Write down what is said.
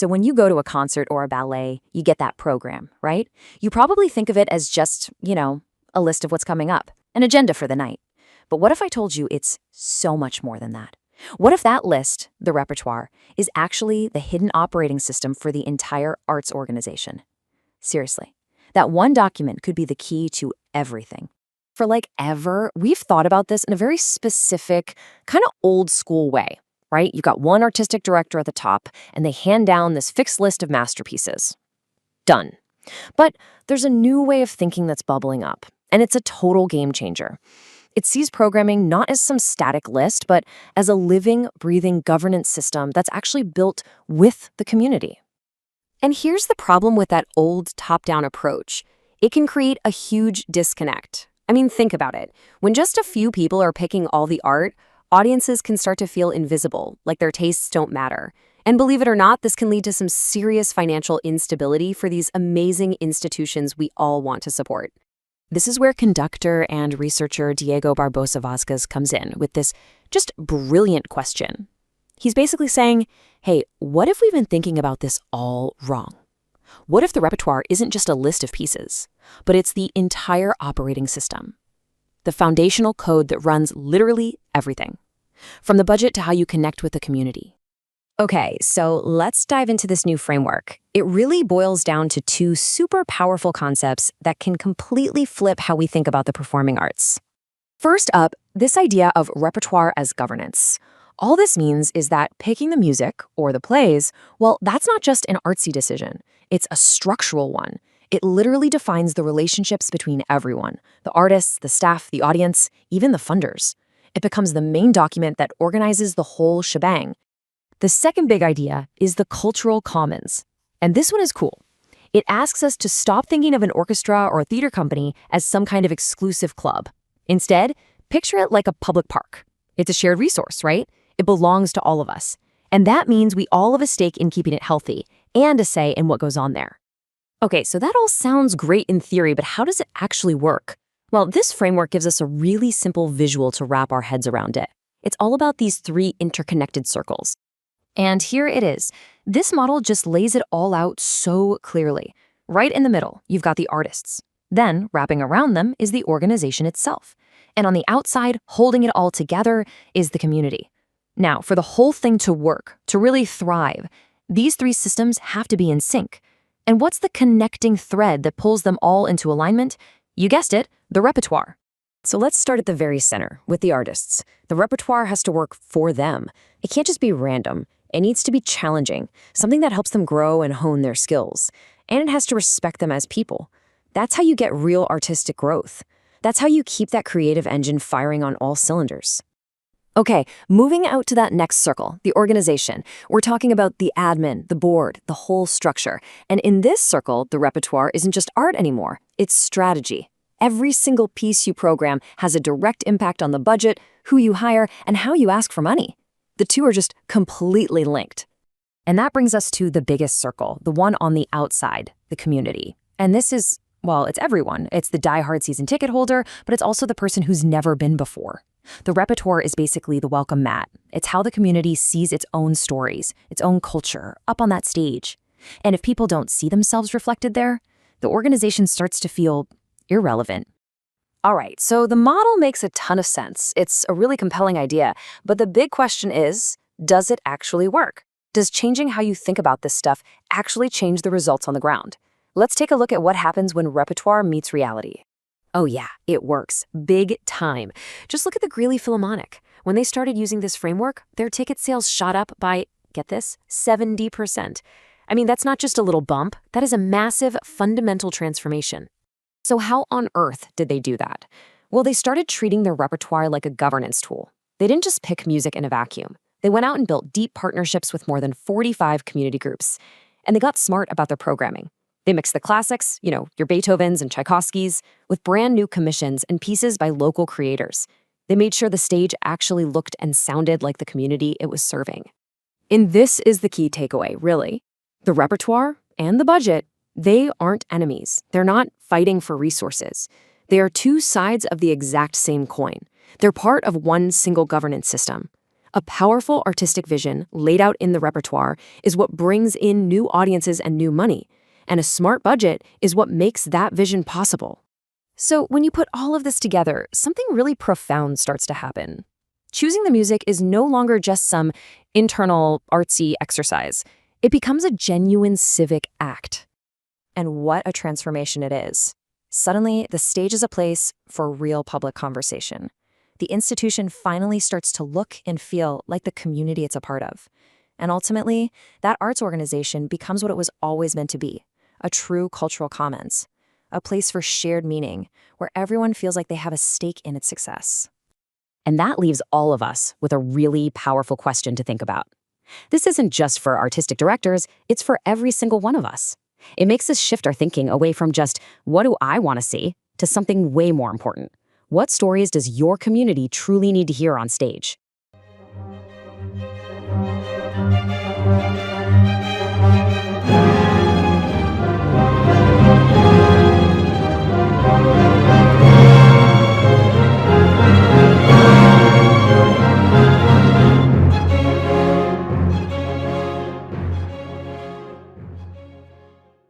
So when you go to a concert or a ballet, you get that program, right? You probably think of it as just, a list of what's coming up, an agenda for the night. But what if I told you it's so much more than that? What if that list, the repertoire, is actually the hidden operating system for the entire arts organization? Seriously, that one document could be the key to everything. For ever, we've thought about this in a very specific, kind of old school way, right? You've got one artistic director at the top, and they hand down this fixed list of masterpieces. Done. But there's a new way of thinking that's bubbling up, and it's a total game changer. It sees programming not as some static list, but as a living, breathing governance system that's actually built with the community. And here's the problem with that old top-down approach. It can create a huge disconnect. I mean, think about it. When just a few people are picking all the art, audiences can start to feel invisible, like their tastes don't matter. And believe it or not, this can lead to some serious financial instability for these amazing institutions we all want to support. This is where conductor and researcher Diego Barbosa Vazquez comes in with this just brilliant question. He's basically saying, hey, what if we've been thinking about this all wrong? What if the repertoire isn't just a list of pieces, but it's the entire operating system? The foundational code that runs literally everything, from the budget to how you connect with the community. Okay, so let's dive into this new framework. It really boils down to two super powerful concepts that can completely flip how we think about the performing arts. First up, this idea of repertoire as governance. All this means is that picking the music, or the plays, well, that's not just an artsy decision. It's a structural one. It literally defines the relationships between everyone, the artists, the staff, the audience, even the funders. It becomes the main document that organizes the whole shebang. The second big idea is the cultural commons. And this one is cool. It asks us to stop thinking of an orchestra or a theater company as some kind of exclusive club. Instead, picture it like a public park. It's a shared resource, right? It belongs to all of us. And that means we all have a stake in keeping it healthy and a say in what goes on there. Okay, so that all sounds great in theory, but how does it actually work? Well, this framework gives us a really simple visual to wrap our heads around it. It's all about these three interconnected circles. And here it is. This model just lays it all out so clearly. Right in the middle, you've got the artists. Then, wrapping around them is the organization itself. And on the outside, holding it all together, is the community. Now, for the whole thing to work, to really thrive, these three systems have to be in sync. And what's the connecting thread that pulls them all into alignment? You guessed it, the repertoire. So let's start at the very center, with the artists. The repertoire has to work for them. It can't just be random. It needs to be challenging, something that helps them grow and hone their skills. And it has to respect them as people. That's how you get real artistic growth. That's how you keep that creative engine firing on all cylinders. Okay, moving out to that next circle, the organization. We're talking about the admin, the board, the whole structure. And in this circle, the repertoire isn't just art anymore. It's strategy. Every single piece you program has a direct impact on the budget, who you hire, and how you ask for money. The two are just completely linked. And that brings us to the biggest circle, the one on the outside, the community. And this is, well, it's everyone. It's the diehard season ticket holder, but it's also the person who's never been before. The repertoire is basically the welcome mat. It's how the community sees its own stories, its own culture, up on that stage. And if people don't see themselves reflected there, the organization starts to feel irrelevant. All right, so the model makes a ton of sense. It's a really compelling idea, but the big question is, does it actually work? Does changing how you think about this stuff actually change the results on the ground? Let's take a look at what happens when repertoire meets reality. Oh yeah, it works. Big time. Just look at the Greeley Philharmonic. When they started using this framework, their ticket sales shot up by, get this, 70%. I mean, that's not just a little bump. That is a massive, fundamental transformation. So how on earth did they do that? Well, they started treating their repertoire like a governance tool. They didn't just pick music in a vacuum. They went out and built deep partnerships with more than 45 community groups. And they got smart about their programming. They mixed the classics, your Beethovens and Tchaikovskys, with brand new commissions and pieces by local creators. They made sure the stage actually looked and sounded like the community it was serving. And this is the key takeaway, really. The repertoire and the budget, they aren't enemies. They're not fighting for resources. They are two sides of the exact same coin. They're part of one single governance system. A powerful artistic vision laid out in the repertoire is what brings in new audiences and new money, and a smart budget is what makes that vision possible. So when you put all of this together, something really profound starts to happen. Choosing the music is no longer just some internal artsy exercise. It becomes a genuine civic act. And what a transformation it is. Suddenly, the stage is a place for real public conversation. The institution finally starts to look and feel like the community it's a part of. And ultimately, that arts organization becomes what it was always meant to be, a true cultural commons, a place for shared meaning, where everyone feels like they have a stake in its success. And that leaves all of us with a really powerful question to think about. This isn't just for artistic directors, it's for every single one of us. It makes us shift our thinking away from just, what do I want to see, to something way more important. What stories does your community truly need to hear on stage?